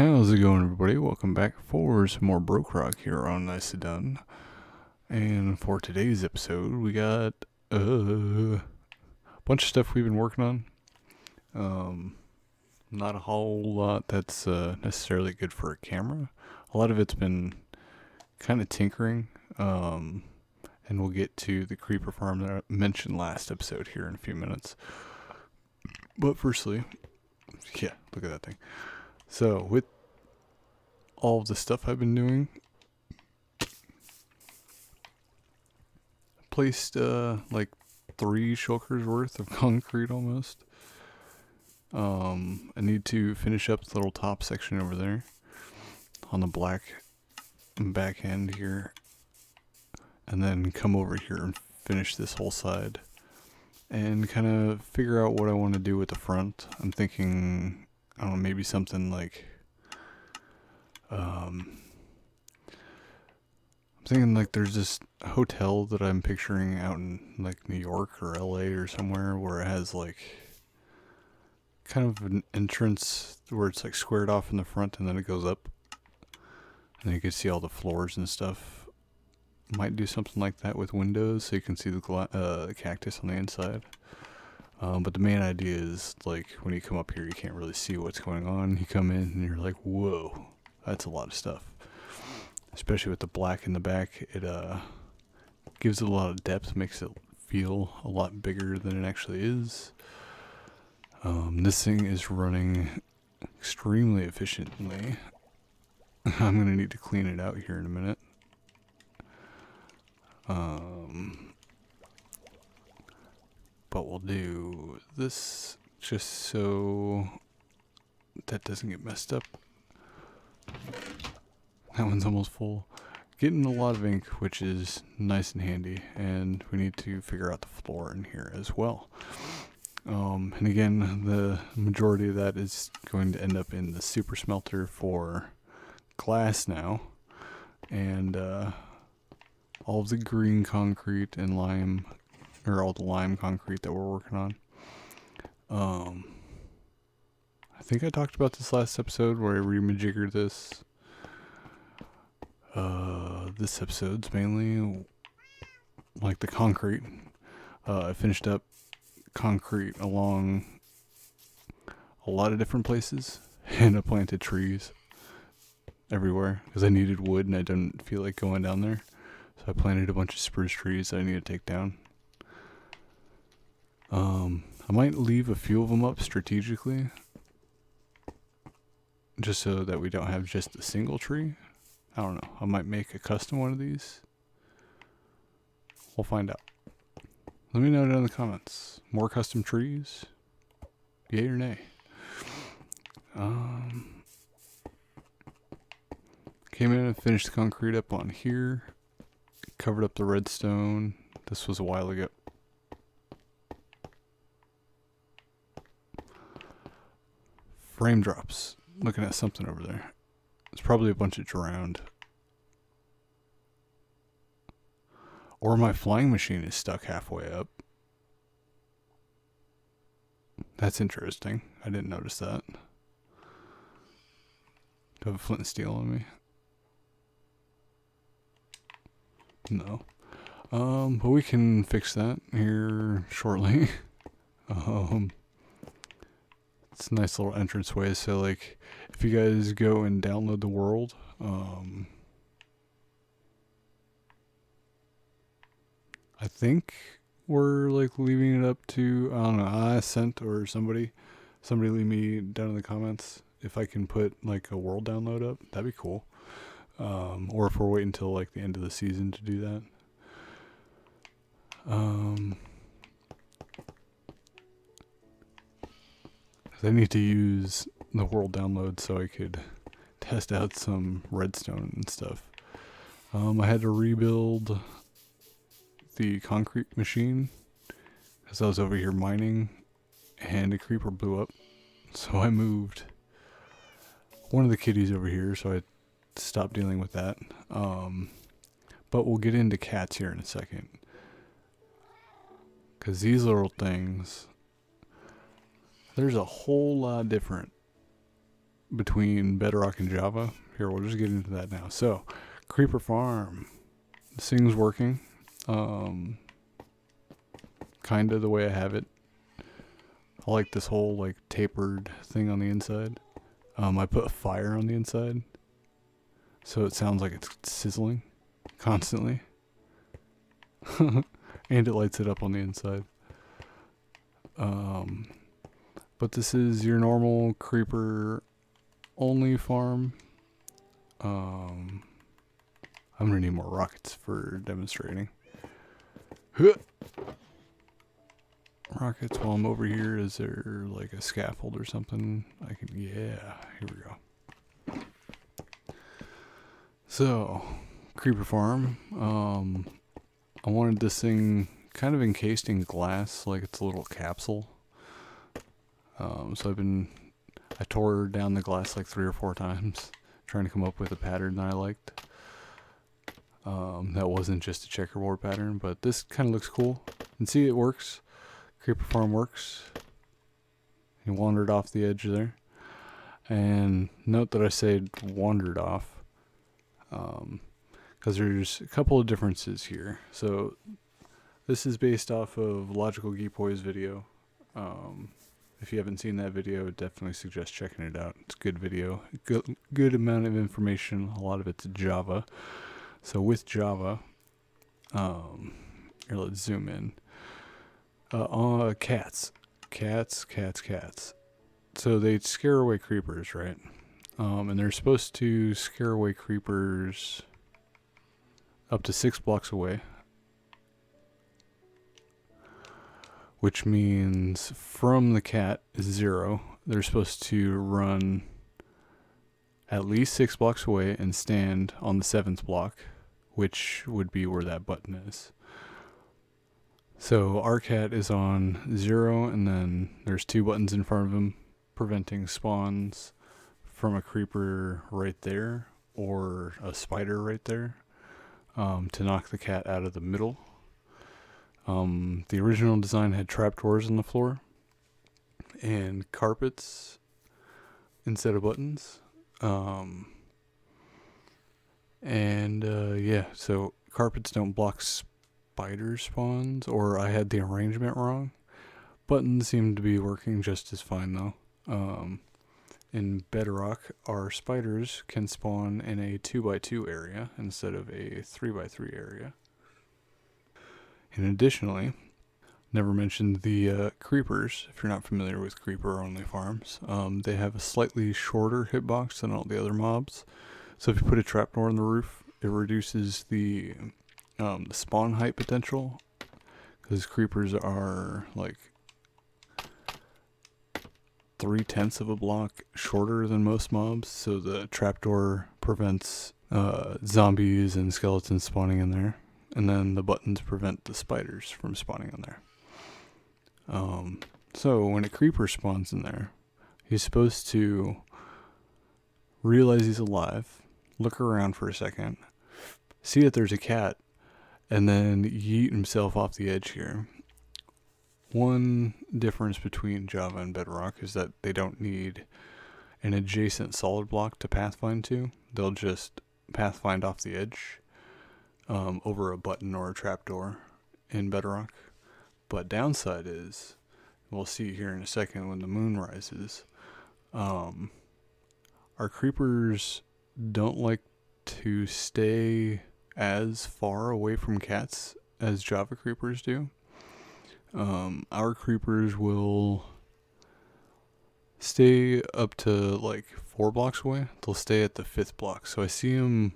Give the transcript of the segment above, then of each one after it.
How's it going, everybody? Welcome back for some more BrokeRock here on Nicely Done. And for today's episode, we got a bunch of stuff we've been working on. Not a whole lot that's necessarily good for a camera. A lot of it's been kind of tinkering. And we'll get to the creeper farm that I mentioned last episode here in a few minutes. But firstly, yeah, look at that thing. So, with all of the stuff I've been doing, placed like 3 shulkers worth of concrete almost. I need to finish up the little top section over there on the black back end here, and then come over here and finish this whole side and kind of figure out what I want to do with the front. I'm thinking, I don't know, maybe something like I'm thinking like there's this hotel that I'm picturing out in like New York or LA or somewhere where it has like kind of an entrance where it's like squared off in the front and then it goes up and you can see all the floors and stuff. Might do something like that with windows so you can see the cactus on the inside. But the main idea is like when you come up here you can't really see what's going on. You come in and you're like, whoa, that's a lot of stuff. Especially with the black in the back, it gives it a lot of depth, makes it feel a lot bigger than it actually is. This thing is running extremely efficiently. I'm going to need to clean it out here in a minute. But we'll do this just so that doesn't get messed up. That one's almost full. Getting a lot of ink, which is nice and handy, and we need to figure out the floor in here as well. And again, the majority of that is going to end up in the super smelter for glass now, and all of the green concrete and lime, or all the lime concrete that we're working on. I think I talked about this last episode where I remajiggered this. This episode's mainly like the concrete. I finished up concrete along a lot of different places, and I planted trees everywhere because I needed wood and I didn't feel like going down there. So I planted a bunch of spruce trees that I need to take down. I might leave a few of them up strategically, just so that we don't have just a single tree. I don't know. I might make a custom one of these. We'll find out. Let me know down in the comments. More custom trees? Yay or nay? Came in and finished the concrete up on here. Covered up the redstone. This was a while ago. Frame drops. Looking at something over there. It's probably a bunch of drowned. Or my flying machine is stuck halfway up. That's interesting. I didn't notice that. Do I have a flint and steel on me? No. But we can fix that here shortly. It's a nice little entranceway, so like if you guys go and download the world, I think we're like leaving it up to, I don't know, I sent or somebody leave me down in the comments if I can put like a world download up. That'd be cool. Or if we're waiting until like the end of the season to do that. I need to use the world download so I could test out some redstone and stuff. I had to rebuild the concrete machine because I was over here mining and a creeper blew up. So I moved one of the kitties over here, so I stopped dealing with that. But we'll get into cats here in a second. Because these little things, there's a whole lot different between Bedrock and Java. Here, we'll just get into that now. So, Creeper Farm. This thing's working. Kinda the way I have it. I like this whole like tapered thing on the inside. I put a fire on the inside, so it sounds like it's sizzling constantly. And it lights it up on the inside. But this is your normal creeper only farm. I'm gonna need more rockets for demonstrating. Rockets while I'm over here. Is there like a scaffold or something? I can, yeah, here we go. So, creeper farm. I wanted this thing kind of encased in glass, like it's a little capsule. So I tore down the glass like 3 or 4 times, trying to come up with a pattern that I liked. That wasn't just a checkerboard pattern, but this kind of looks cool. And see, it works. Creeper farm works. He wandered off the edge there. And note that I said wandered off, because there's a couple of differences here. So this is based off of Logical Geekboy's video. If you haven't seen that video, I definitely suggest checking it out. It's a good video, good amount of information. A lot of it's Java. So with Java, here, let's zoom in. Cats. So they scare away creepers, right? And they're supposed to scare away creepers up to 6 blocks away. Which means from the cat is 0. They're supposed to run at least 6 blocks away and stand on the 7th block, which would be where that button is. So our cat is on 0, and then there's 2 buttons in front of him preventing spawns from a creeper right there or a spider right there, to knock the cat out of the middle. The original design had trapdoors on the floor and carpets instead of buttons. Yeah, so carpets don't block spider spawns, or I had the arrangement wrong. Buttons seem to be working just as fine though. In Bedrock, our spiders can spawn in a 2x2 area instead of a 3x3 area. And additionally, never mentioned the creepers. If you're not familiar with creeper-only farms, they have a slightly shorter hitbox than all the other mobs. So if you put a trapdoor on the roof, it reduces the spawn height potential, because creepers are like 3/10 of a block shorter than most mobs. So the trapdoor prevents zombies and skeletons spawning in there. And then the buttons prevent the spiders from spawning in there. So when a creeper spawns in there, he's supposed to realize he's alive, look around for a second, see that there's a cat, and then yeet himself off the edge here. One difference between Java and Bedrock is that they don't need an adjacent solid block to pathfind to. They'll just pathfind off the edge. Over a button or a trapdoor in Bedrock. But downside is, we'll see here in a second when the moon rises, our creepers don't like to stay as far away from cats as Java creepers do. Our creepers will stay up to like 4 blocks away. They'll stay at the 5th block. So I see them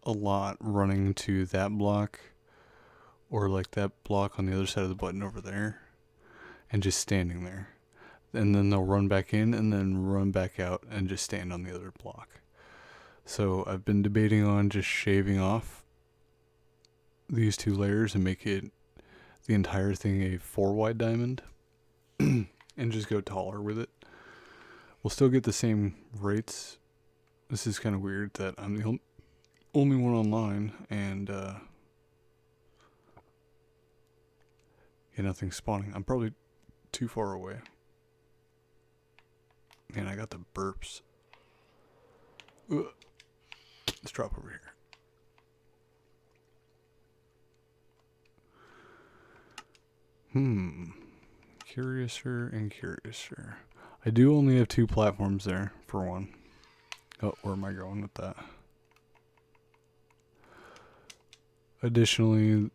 a lot running to that block, or like that block on the other side of the button over there, and just standing there. And then they'll run back in and then run back out and just stand on the other block. So I've been debating on just shaving off these 2 layers and make it the entire thing a 4 wide diamond and just go taller with it. We'll still get the same rates. This is kind of weird that I'm the only one online, and yeah, nothing's spawning. I'm probably too far away. Man, I got the burps. Ugh. Let's drop over here. Curiouser and curiouser. I do only have 2 platforms there, for one. Oh, where am I going with that? Additionally,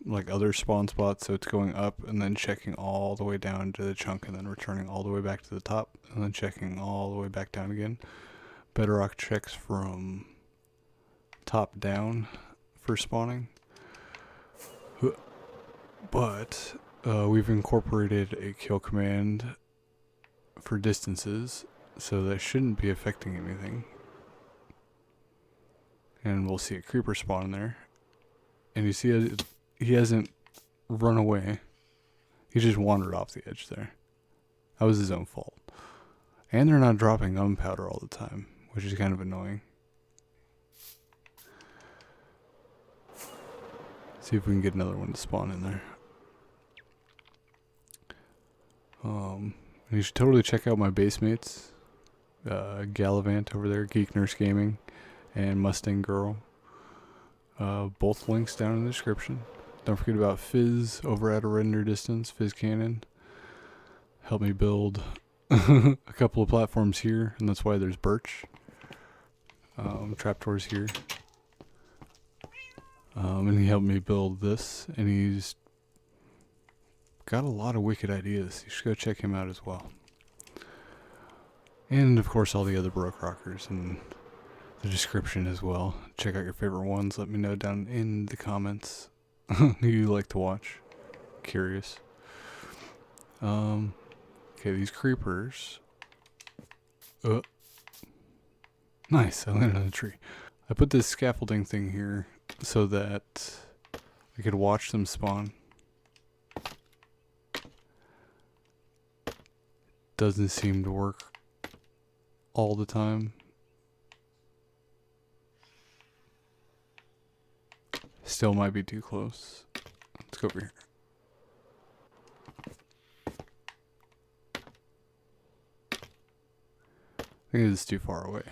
like other spawn spots, so it's going up and then checking all the way down to the chunk and then returning all the way back to the top and then checking all the way back down again. Bedrock checks from top down for spawning. But we've incorporated a kill command for distances, so that shouldn't be affecting anything. And we'll see a creeper spawn in there. And you see he hasn't run away. He just wandered off the edge there. That was his own fault. And they're not dropping gunpowder all the time, which is kind of annoying. See if we can get another one to spawn in there. You should totally check out my base mates. Gallivant over there, GeekNurseGaming, and Mustang Girl. Both links down in the description. Don't forget about Fizz over at a render distance, FizzCannon. Helped me build a couple of platforms here, and that's why there's birch. Trapdoors here. And he helped me build this, and he's got a lot of wicked ideas. You should go check him out as well. And of course all the other BrokeRockers in the description as well. Check out your favorite ones. Let me know down in the comments who you like to watch. Curious. Okay, these creepers. Nice, I landed on a tree. I put this scaffolding thing here so that I could watch them spawn. Doesn't seem to work all the time. Still might be too close. Let's go over here. I think it's too far away.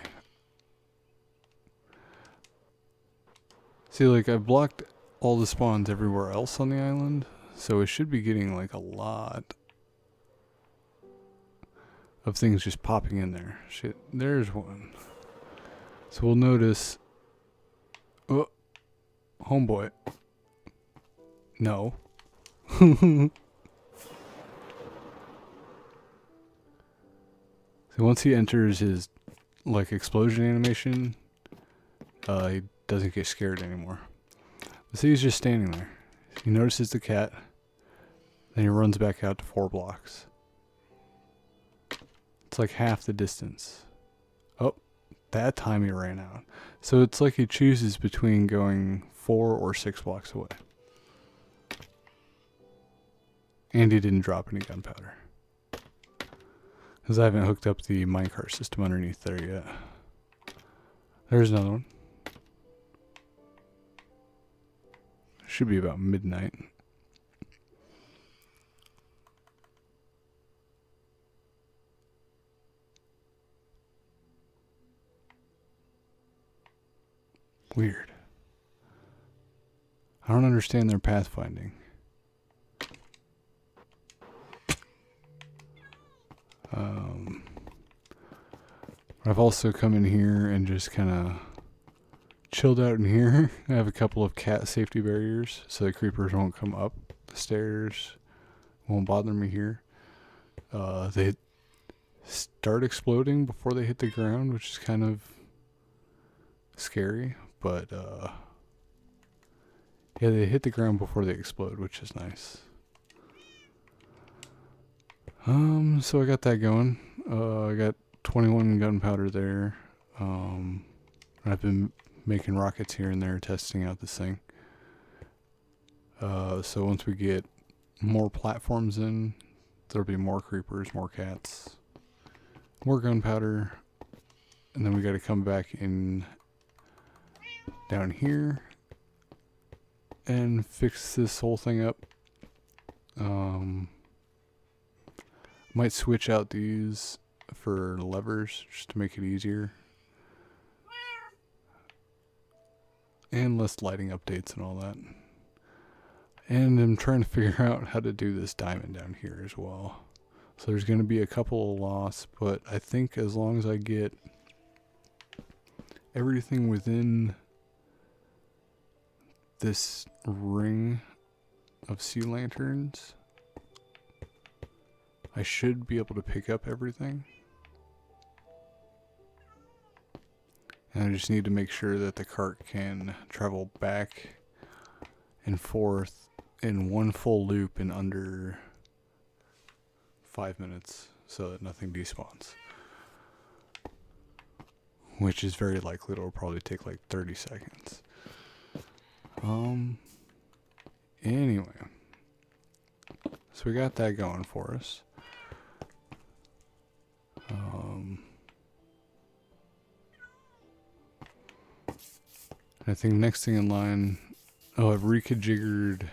See, like, I've blocked all the spawns everywhere else on the island, so it should be getting like a lot of things just popping in there. Shit, there's one. So we'll notice. Oh, homeboy. No. So once he enters his like explosion animation, he doesn't get scared anymore. But see, he's just standing there. He notices the cat, then he runs back out to 4 blocks. It's like half the distance. Oh, that time he ran out. So it's like he chooses between going 4 or 6 blocks away. And he didn't drop any gunpowder. Because I haven't hooked up the minecart system underneath there yet. There's another one. Should be about midnight. Weird. I don't understand their pathfinding. I've also come in here and just kind of chilled out in here. I have a couple of cat safety barriers so the creepers won't come up the stairs, won't bother me here. They start exploding before they hit the ground, which is kind of scary, but yeah, they hit the ground before they explode, which is nice. So I got that going. I got 21 gunpowder there. I've been making rockets here and there, testing out this thing. So once we get more platforms in, there'll be more creepers, more cats, more gunpowder, and then we got to come back in down here and fix this whole thing up. I'm Might switch out these for levers just to make it easier. And less lighting updates and all that. And I'm trying to figure out how to do this diamond down here as well. So there's going to be a couple of loss, but I think as long as I get everything within this ring of sea lanterns, I should be able to pick up everything. And I just need to make sure that the cart can travel back and forth in one full loop in under 5 minutes so that nothing despawns. Which is very likely it'll probably take like 30 seconds. Anyway. So we got that going for us. I think next thing in line, I've reconfigured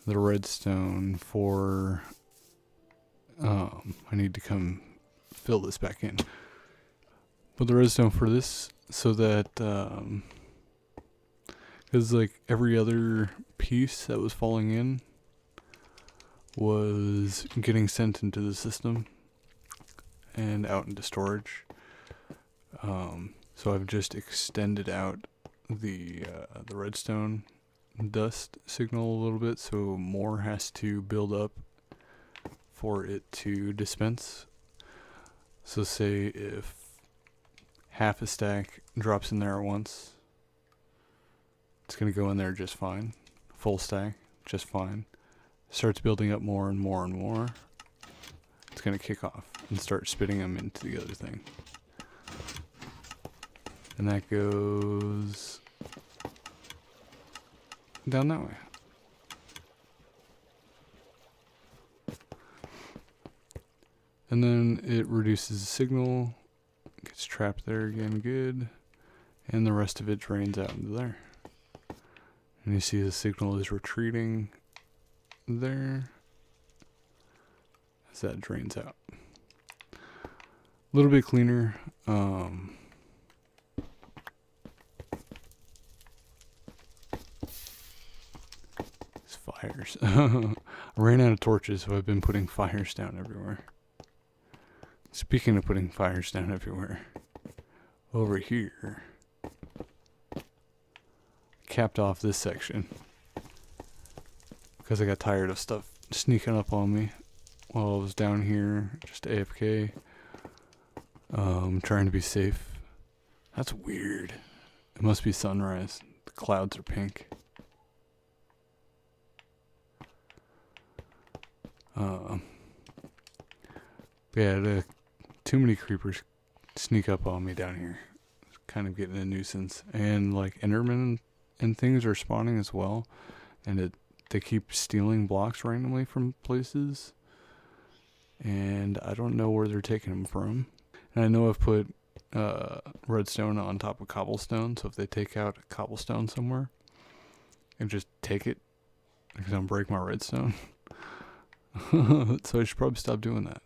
the redstone for, I need to come fill this back in. But the redstone for this, so that, because like every other piece that was falling in was getting sent into the system and out into storage. So I've just extended out the redstone dust signal a little bit, so more has to build up for it to dispense. So say if half a stack drops in there at once, it's going to go in there just fine. Full stack, just fine. Starts building up more and more and more, it's going to kick off and start spitting them into the other thing. And that goes down that way. And then it reduces the signal, gets trapped there again, good. And the rest of it drains out into there. And you see the signal is retreating there as that drains out. A little bit cleaner. Fires. I ran out of torches, so I've been putting fires down everywhere. Speaking of putting fires down everywhere, over here, capped off this section because I got tired of stuff sneaking up on me while I was down here, just AFK, trying to be safe. That's weird. It must be sunrise. The clouds are pink. Yeah, too many creepers sneak up on me down here. It's kind of getting a nuisance. And like Endermen and things are spawning as well. And they keep stealing blocks randomly from places. And I don't know where they're taking them from. And I know I've put redstone on top of cobblestone. So if they take out a cobblestone somewhere and just take it, because I'm break my redstone. So I should probably stop doing that.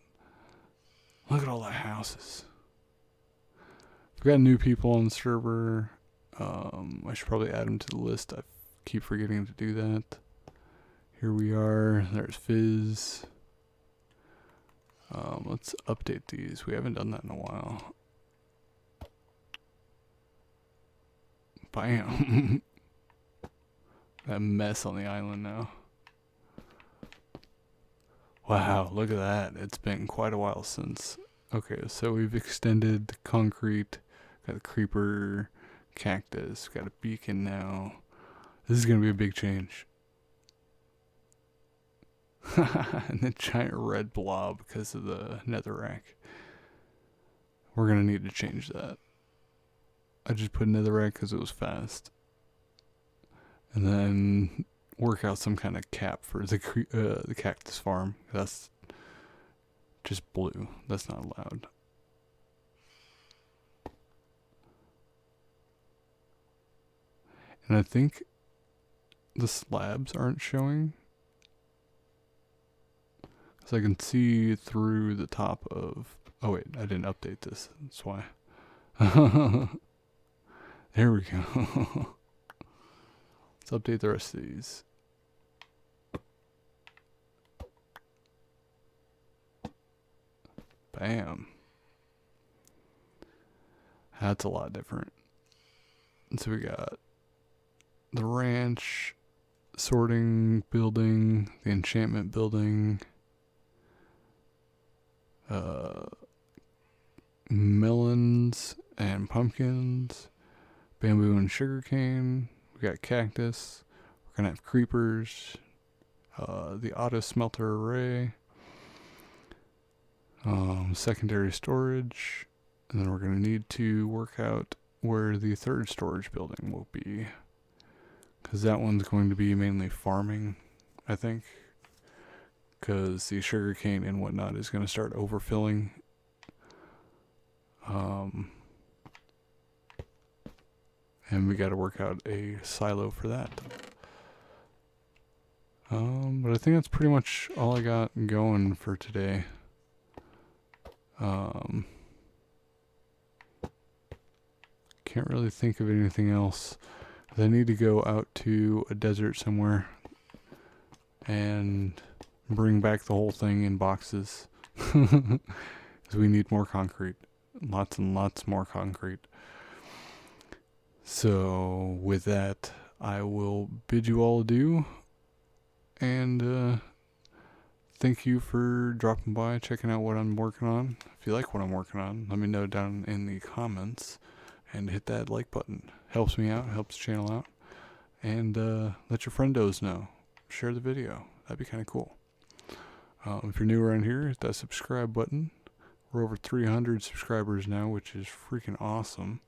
Look at all the houses. We've got new people on the server. I should probably add them to the list. I keep forgetting to do that. Here we are. There's Fizz. Let's update these. We haven't done that in a while. Bam. That mess on the island now. Wow, look at that. It's been quite a while since. Okay, so we've extended the concrete, got a creeper, cactus, got a beacon now. This is going to be a big change. And the giant red blob because of the netherrack. We're going to need to change that. I just put netherrack because it was fast. And then work out some kind of cap for the cactus farm. That's just blue. That's not allowed. And I think the slabs aren't showing. So I can see through the top of... Oh wait, I didn't update this. That's why. There we go. Let's update the rest of these. Bam. That's a lot different. So we got the ranch, sorting building, the enchantment building, melons and pumpkins, bamboo and sugarcane. We got cactus. We're gonna have creepers, the auto smelter array, secondary storage, and then we're gonna need to work out where the third storage building will be, because that one's going to be mainly farming, I think, because the sugarcane and whatnot is going to start overfilling. And we got to work out a silo for that. But I think that's pretty much all I got going for today. Can't really think of anything else. I need to go out to a desert somewhere and bring back the whole thing in boxes. Because we need more concrete. Lots and lots more concrete. So with that, I will bid you all adieu. And thank you for dropping by, checking out what I'm working on. If you like what I'm working on, let me know down in the comments. And hit that like button. Helps me out, helps the channel out. And let your friendos know. Share the video. That'd be kind of cool. If you're new around here, hit that subscribe button. We're over 300 subscribers now, which is freaking awesome.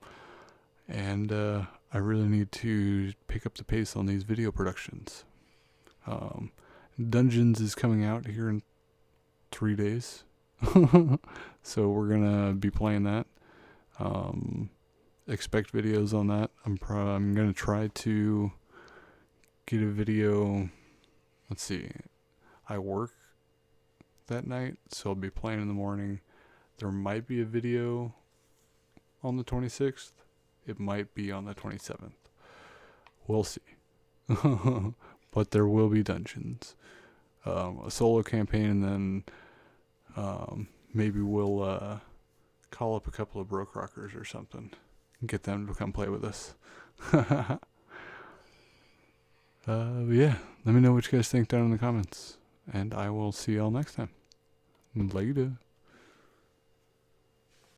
And I really need to pick up the pace on these video productions. Dungeons is coming out here in 3 days. So we're going to be playing that. Expect videos on that. I'm going to try to get a video. Let's see. I work that night, so I'll be playing in the morning. There might be a video on the 26th. It might be on the 27th. We'll see. But there will be dungeons. A solo campaign, and then maybe we'll call up a couple of BrokeRockers or something. Get them to come play with us. Yeah, let me know what you guys think down in the comments. And I will see y'all next time. Later.